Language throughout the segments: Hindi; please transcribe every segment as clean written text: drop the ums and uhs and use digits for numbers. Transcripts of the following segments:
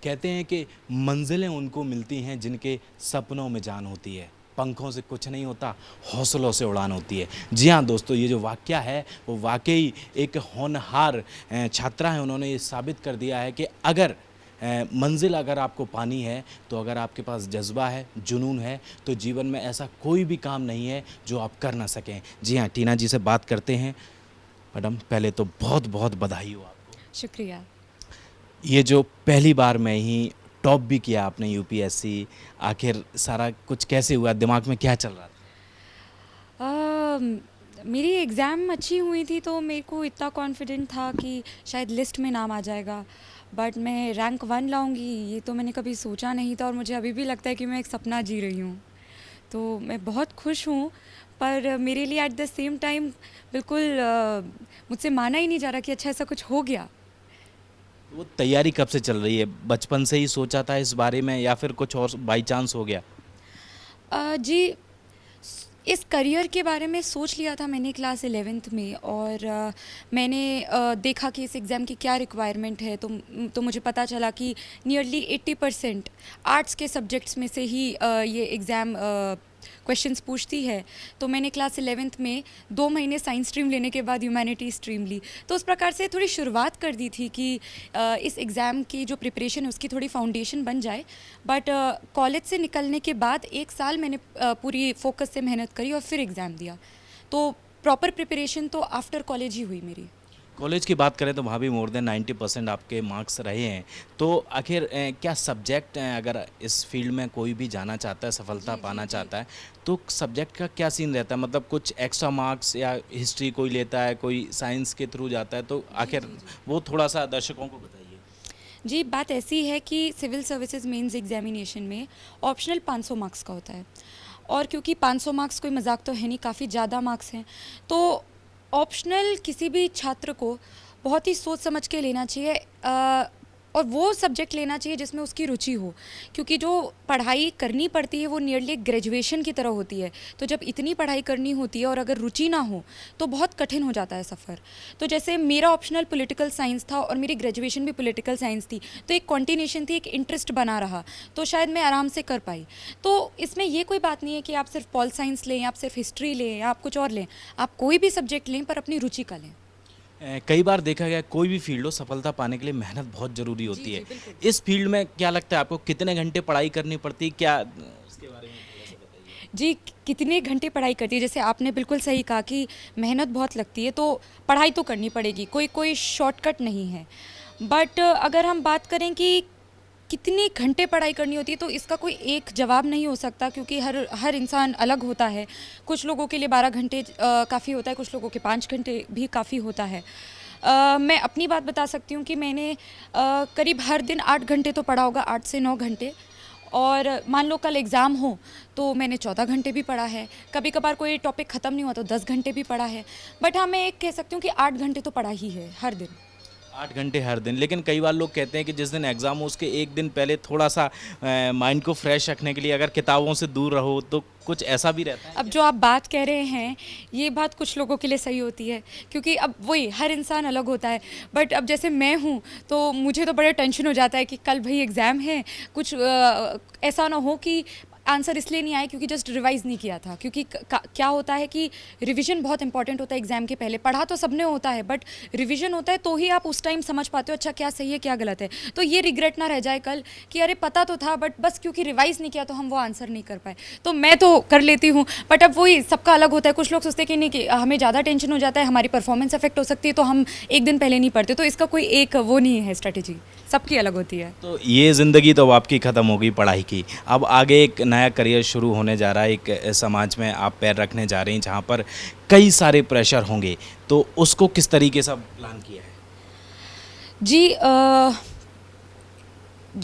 कहते हैं कि मंजिलें उनको मिलती हैं जिनके सपनों में जान होती है। पंखों से कुछ नहीं होता, हौसलों से उड़ान होती है। जी हाँ दोस्तों, ये जो वाक़या है वो वाक़ई एक होनहार छात्रा है। उन्होंने ये साबित कर दिया है कि अगर मंजिल अगर आपको पानी है, तो अगर आपके पास जज्बा है, जुनून है, तो जीवन में ऐसा कोई भी काम नहीं है जो आप कर ना सकें। जी हाँ, टीना जी से बात करते हैं। मैडम, पहले तो बहुत बहुत बधाई हो आपको। शुक्रिया। ये जो पहली बार में ही टॉप भी किया आपने यूपीएससी, आखिर सारा कुछ कैसे हुआ, दिमाग में क्या चल रहा था? मेरी एग्ज़ाम अच्छी हुई थी तो मेरे को इतना कॉन्फिडेंट था कि शायद लिस्ट में नाम आ जाएगा, बट मैं रैंक 1 लाऊंगी ये तो मैंने कभी सोचा नहीं था और मुझे अभी भी लगता है कि मैं एक सपना जी रही हूँ। तो मैं बहुत खुश हूँ, पर मेरे लिए एट द सेम टाइम बिल्कुल मुझसे माना ही नहीं जा रहा कि अच्छा ऐसा कुछ हो गया। वो तैयारी कब से चल रही है? बचपन से ही सोचा था इस बारे में या फिर कुछ और बाई चांस हो गया? जी, इस करियर के बारे में सोच लिया था मैंने क्लास 11th में, और मैंने देखा कि इस एग्ज़ाम की क्या रिक्वायरमेंट है, तो मुझे पता चला कि नियरली 80% आर्ट्स के सब्जेक्ट्स में से ही ये एग्ज़ाम क्वेश्चंस पूछती है। तो मैंने क्लास 11th में 2 महीने साइंस स्ट्रीम लेने के बाद ह्यूमैनिटी स्ट्रीम ली। तो उस प्रकार से थोड़ी शुरुआत कर दी थी कि इस एग्ज़ाम की जो प्रिपरेशन है उसकी थोड़ी फाउंडेशन बन जाए। बट कॉलेज से निकलने के बाद 1 साल मैंने पूरी फोकस से मेहनत करी और फिर एग्ज़ाम दिया। तो प्रॉपर प्रिपरेशन तो आफ्टर कॉलेज ही हुई मेरी। कॉलेज की बात करें तो वहाँ भी मोर देन 90% आपके मार्क्स रहे हैं। तो आखिर क्या सब्जेक्ट हैं, अगर इस फील्ड में कोई भी जाना चाहता है, सफलता जी जी पाना जी। चाहता है, तो सब्जेक्ट का क्या सीन रहता है? मतलब कुछ एक्स्ट्रा मार्क्स या हिस्ट्री कोई लेता है, कोई साइंस के थ्रू जाता है, तो जी आखिर जी जी। वो थोड़ा-सा दर्शकों को बताइए। जी, बात ऐसी है कि सिविल सर्विसेज मेंस एग्जामिनेशन में ऑप्शनल 500 मार्क्स का होता है, और क्योंकि 500 मार्क्स कोई मजाक तो है नहीं, काफ़ी ज़्यादा मार्क्स हैं, तो ऑप्शनल किसी भी छात्र को बहुत ही सोच समझ के लेना चाहिए, और वो सब्जेक्ट लेना चाहिए जिसमें उसकी रुचि हो, क्योंकि जो पढ़ाई करनी पड़ती है वो नियरली ग्रेजुएशन की तरह होती है। तो जब इतनी पढ़ाई करनी होती है और अगर रुचि ना हो तो बहुत कठिन हो जाता है सफ़र। तो जैसे मेरा ऑप्शनल पॉलिटिकल साइंस था और मेरी ग्रेजुएशन भी पॉलिटिकल साइंस थी, तो एक कॉन्टिन्यूशन थी, एक इंटरेस्ट बना रहा, तो शायद मैं आराम से कर पाई। तो इसमें ये कोई बात नहीं है कि आप सिर्फ पॉल साइंस लें, आप सिर्फ हिस्ट्री लें या आप कुछ और लें, आप कोई भी सब्जेक्ट लें पर अपनी रुचि का लें। कई बार देखा गया है, कोई भी फील्ड हो, सफलता पाने के लिए मेहनत बहुत ज़रूरी जी होती है। जी बिल्कुल। इस फील्ड में क्या लगता है आपको, कितने घंटे पढ़ाई करनी पड़ती है? क्या उसके बारे में थोड़ा-सा बताइए? जी, कितने घंटे पढ़ाई करती है, जैसे आपने बिल्कुल सही कहा कि मेहनत बहुत लगती है, तो पढ़ाई तो करनी पड़ेगी, कोई कोई शॉर्टकट नहीं है। बट अगर हम बात करें कि कितने घंटे पढ़ाई करनी होती है, तो इसका कोई एक जवाब नहीं हो सकता, क्योंकि हर हर इंसान अलग होता है। कुछ लोगों के लिए 12 घंटे काफ़ी होता है, कुछ लोगों के 5 घंटे भी काफ़ी होता है। मैं अपनी बात बता सकती हूँ कि मैंने करीब हर दिन 8 घंटे तो पढ़ा होगा, 8 से 9 घंटे। और मान लो कल एग्ज़ाम हो तो मैंने 14 घंटे भी पढ़ा है। कभी कभार कोई टॉपिक ख़त्म नहीं हुआ तो 10 घंटे भी पढ़ा है। बट हाँ, मैं एक कह सकती हूँ कि 8 घंटे तो पढ़ा ही है हर दिन। 8 घंटे हर दिन, लेकिन कई बार लोग कहते हैं कि जिस दिन एग्ज़ाम हो उसके 1 दिन पहले थोड़ा-सा माइंड को फ्रेश रखने के लिए अगर किताबों से दूर रहो, तो कुछ ऐसा भी रहता है अब क्या? जो आप बात कह रहे हैं, ये बात कुछ लोगों के लिए सही होती है, क्योंकि अब वही हर इंसान अलग होता है। बट अब जैसे मैं हूँ, तो मुझे तो बड़ा टेंशन हो जाता है कि कल भाई एग्ज़ाम है, कुछ ऐसा ना हो कि आंसर इसलिए नहीं आए क्योंकि जस्ट रिवाइज़ नहीं किया था। क्योंकि क्या होता है कि रिवीजन बहुत इंपॉर्टेंट होता है एग्ज़ाम के पहले। पढ़ा तो सबने होता है, बट रिवीजन होता है तो ही आप उस टाइम समझ पाते हो अच्छा क्या सही है क्या गलत है। तो ये रिग्रेट ना रह जाए कल कि अरे पता तो था बट बस क्योंकि रिवाइज़ नहीं किया तो हम वो आंसर नहीं कर पाए। तो मैं तो कर लेती हूँ, बट अब वही सबका अलग होता है। कुछ लोग सोचते हैं कि नहीं, कि हमें ज़्यादा टेंशन हो जाता है, हमारी परफॉर्मेंस अफेक्ट हो सकती है, तो हम एक दिन पहले नहीं पढ़ते। तो इसका कोई एक वो नहीं है स्ट्रैटेजी, सबकी अलग होती है। तो ये ज़िंदगी तो अब आपकी ख़त्म हो गई पढ़ाई की। अब आगे एक नया करियर शुरू होने जा रहा है, एक समाज में आप पैर रखने जा रही हैं जहाँ पर कई सारे प्रेशर होंगे, तो उसको किस तरीके से प्लान किया है? जी,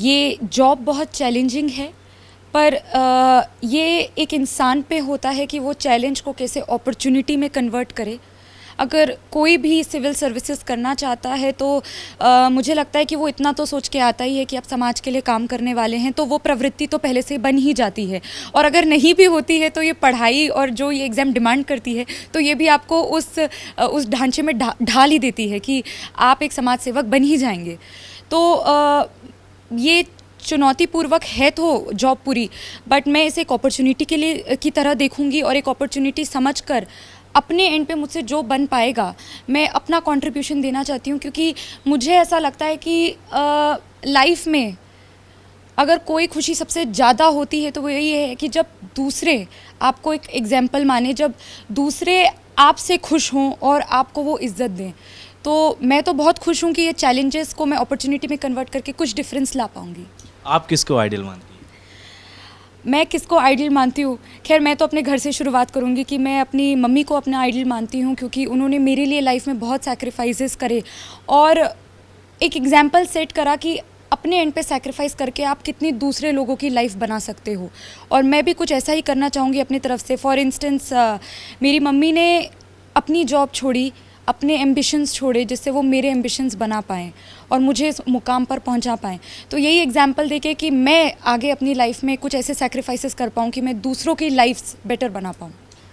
ये जॉब बहुत चैलेंजिंग है, पर ये एक इंसान पे होता है कि वो चैलेंज को कैसे अपॉर्चुनिटी में कन्वर्ट करे। अगर कोई भी सिविल सर्विसेज करना चाहता है तो मुझे लगता है कि वो इतना तो सोच के आता ही है कि आप समाज के लिए काम करने वाले हैं, तो वो प्रवृत्ति तो पहले से बन ही जाती है। और अगर नहीं भी होती है तो ये पढ़ाई और जो ये एग्ज़ाम डिमांड करती है, तो ये भी आपको उस ढांचे में ढाल ही देती है कि आप एक समाज सेवक बन ही जाएंगे। तो ये चुनौतीपूर्वक है तो जॉब पूरी, बट मैं इसे एक अपॉर्चुनिटी के लिए की तरह देखूंगी और एक अपॉर्चुनिटी समझकर अपने एंड पे मुझसे जो बन पाएगा मैं अपना कंट्रीब्यूशन देना चाहती हूँ, क्योंकि मुझे ऐसा लगता है कि लाइफ में अगर कोई खुशी सबसे ज़्यादा होती है तो वो यही है कि जब दूसरे आपको एक एग्जाम्पल माने, जब दूसरे आपसे खुश हों और आपको वो इज़्ज़त दें। तो मैं तो बहुत खुश हूँ कि ये चैलेंजेस को मैं अपॉर्चुनिटी में कन्वर्ट करके कुछ डिफरेंस ला पाऊँगी। आप किसको आइडियल मानती हैं? मैं किसको आइडियल मानती हूँ? खैर मैं तो अपने घर से शुरुआत करूँगी कि मैं अपनी मम्मी को अपना आइडियल मानती हूँ, क्योंकि उन्होंने मेरे लिए लाइफ में बहुत सैक्रिफाइसेस करे और एक एग्जाम्पल सेट करा कि अपने एंड पे सैक्रिफाइस करके आप कितनी दूसरे लोगों की लाइफ बना सकते हो। और मैं भी कुछ ऐसा ही करना चाहूँगी अपनी तरफ से। फॉर इंस्टेंस मेरी मम्मी ने अपनी जॉब छोड़ी, अपने एम्बिशंस छोड़े, जिससे वो मेरे एम्बिशंस बना पाएँ और मुझे इस मुकाम पर पहुंचा पाएँ। तो यही एग्जाम्पल देके कि मैं आगे अपनी लाइफ में कुछ ऐसे सैक्रिफाइसेस कर पाऊँ कि मैं दूसरों की लाइफ बेटर बना पाऊँ।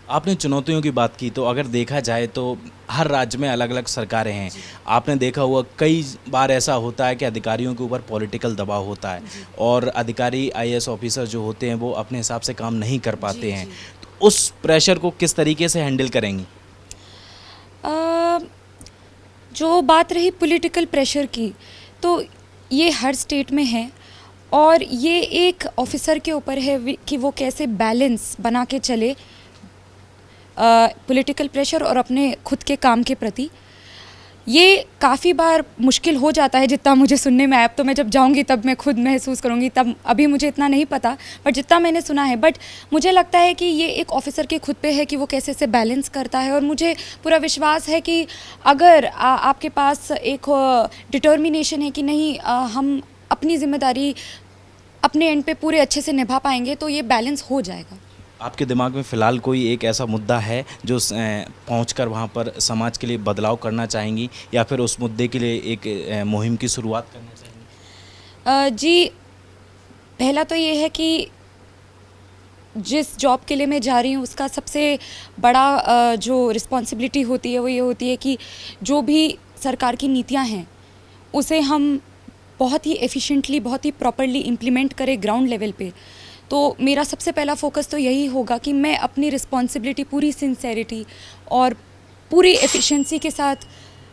आपने चुनौतियों की बात की, तो अगर देखा जाए तो हर राज्य में अलग अलग सरकारें हैं। आपने देखा हुआ कई बार ऐसा होता है कि अधिकारियों के ऊपर पॉलिटिकल दबाव होता है और अधिकारी आईएएस ऑफिसर जो होते हैं वो अपने हिसाब से काम नहीं कर पाते हैं। तो उस प्रेशर को किस तरीके से हैंडल करेंगी? जो बात रही पॉलिटिकल प्रेशर की, तो ये हर स्टेट में है और ये एक ऑफिसर के ऊपर है कि वो कैसे बैलेंस बना के चले पॉलिटिकल प्रेशर और अपने खुद के काम के प्रति। ये काफ़ी बार मुश्किल हो जाता है, जितना मुझे सुनने में आया। अब तो मैं जब जाऊंगी तब मैं खुद महसूस करूंगी, तब अभी मुझे इतना नहीं पता, बट जितना मैंने सुना है। बट मुझे लगता है कि ये एक ऑफिसर के खुद पे है कि वो कैसे से बैलेंस करता है। और मुझे पूरा विश्वास है कि अगर आपके पास एक डिटर्मिनेशन है कि नहीं हम अपनी जिम्मेदारी अपने एंड पे पूरे अच्छे से निभा पाएंगे, तो ये बैलेंस हो जाएगा। आपके दिमाग में फ़िलहाल कोई एक ऐसा मुद्दा है जो पहुंचकर वहां पर समाज के लिए बदलाव करना चाहेंगी या फिर उस मुद्दे के लिए एक मुहिम की शुरुआत करना चाहेंगी? जी, पहला तो ये है कि जिस जॉब के लिए मैं जा रही हूँ उसका सबसे बड़ा जो रिस्पॉन्सिबिलिटी होती है वो ये होती है कि जो भी सरकार की नीतियाँ हैं उसे हम बहुत ही एफिशिएंटली, बहुत ही प्रॉपरली इम्प्लीमेंट करें ग्राउंड लेवल पे। तो मेरा सबसे पहला फोकस तो यही होगा कि मैं अपनी रिस्पॉन्सिबिलिटी पूरी सिंसेरिटी और पूरी एफिशिएंसी के साथ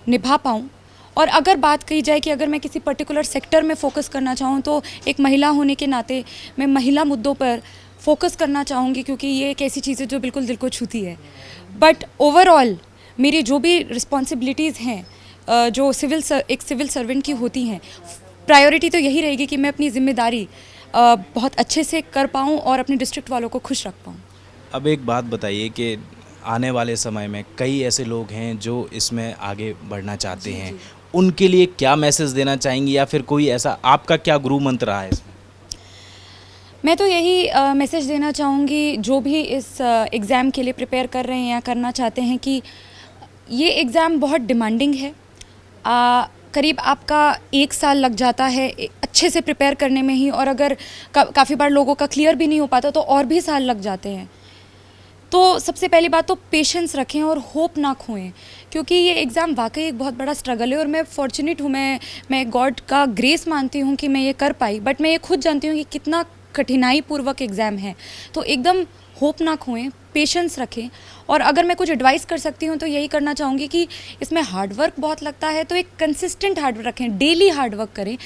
निभा पाऊँ। और अगर बात कही जाए कि अगर मैं किसी पर्टिकुलर सेक्टर में फ़ोकस करना चाहूँ, तो एक महिला होने के नाते मैं महिला मुद्दों पर फोकस करना चाहूँगी, क्योंकि ये एक ऐसी चीज़ है जो बिल्कुल दिल को छूती है। बट ओवरऑल मेरी जो भी रिस्पॉन्सिबिलिटीज़ हैं जो एक सिविल सर्वेंट की होती हैं, प्रायोरिटी तो यही रहेगी कि मैं अपनी जिम्मेदारी बहुत अच्छे से कर पाऊँ और अपने डिस्ट्रिक्ट वालों को खुश रख पाऊँ। अब एक बात बताइए कि आने वाले समय में कई ऐसे लोग हैं जो इसमें आगे बढ़ना चाहते हैं, उनके लिए क्या मैसेज देना चाहेंगी या फिर कोई ऐसा आपका क्या गुरु मंत्र रहा है इसमें? मैं तो यही मैसेज देना चाहूँगी जो भी इस एग्ज़ाम के लिए प्रिपेयर कर रहे हैं या करना चाहते हैं कि ये एग्ज़ाम बहुत डिमांडिंग है। करीब आपका 1 साल लग जाता है अच्छे से प्रिपेयर करने में ही, और अगर काफ़ी बार लोगों का क्लियर भी नहीं हो पाता तो और भी साल लग जाते हैं। तो सबसे पहली बात तो पेशेंस रखें और होप ना खोएं, क्योंकि ये एग्ज़ाम वाकई एक बहुत बड़ा स्ट्रगल है। और मैं फॉर्चुनेट हूँ, मैं गॉड का ग्रेस मानती हूँ कि मैं ये कर पाई, बट मैं ये खुद जानती हूँ कि कितना कठिनाई पूर्वक एग्ज़ाम है। तो एकदम होप ना खोएं, पेशेंस रखें। और अगर मैं कुछ एडवाइस कर सकती हूँ तो यही करना चाहूँगी कि इसमें हार्ड वर्क बहुत लगता है, तो एक कंसिस्टेंट हार्ड वर्क रखें, डेली हार्ड वर्क करें।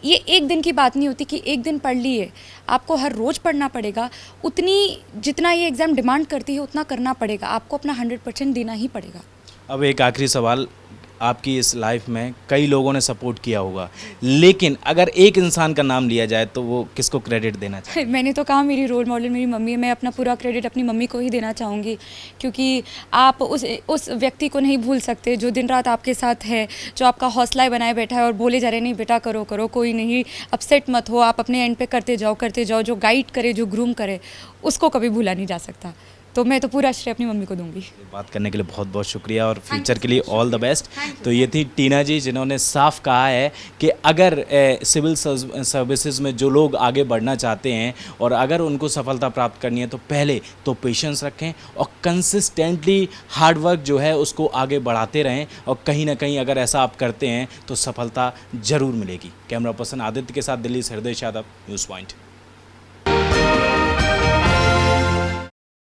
ये एक दिन की बात नहीं होती कि एक दिन पढ़ लिए, आपको हर रोज़ पढ़ना पड़ेगा। जितना ये एग्ज़ाम डिमांड करती है उतना करना पड़ेगा, आपको अपना 100% देना ही पड़ेगा। अब एक आखिरी सवाल, आपकी इस लाइफ में कई लोगों ने सपोर्ट किया होगा, लेकिन अगर एक इंसान का नाम लिया जाए तो वो किसको क्रेडिट देना चाहिए? मैंने तो कहा मेरी रोल मॉडल मेरी मम्मी है। मैं अपना पूरा क्रेडिट अपनी मम्मी को ही देना चाहूँगी, क्योंकि आप उस व्यक्ति को नहीं भूल सकते जो दिन रात आपके साथ है, जो आपका हौसला बनाए बैठा है और बोले जा रहे नहीं बेटा करो करो, कोई नहीं, अपसेट मत हो, आप अपने एंड पे करते जाओ, जो गाइड करे, जो ग्रूम करे, उसको कभी भूला नहीं जा सकता। तो मैं तो पूरा श्रेय अपनी मम्मी को दूंगी। बात करने के लिए बहुत बहुत शुक्रिया और फ्यूचर you के लिए so much. All the best. Thank you. तो ये थी टीना जी जिन्होंने साफ कहा है कि अगर सिविल सर्विसेज में जो लोग आगे बढ़ना चाहते हैं और अगर उनको सफलता प्राप्त करनी है तो पहले तो पेशेंस रखें और कंसिस्टेंटली हार्ड वर्क जो है उसको आगे बढ़ाते रहें और कहीं ना कहीं अगर ऐसा आप करते हैं तो सफलता ज़रूर मिलेगी। कैमरा पर्सन आदित्य के साथ दिल्ली से हृदय यादव, न्यूज़ पॉइंट।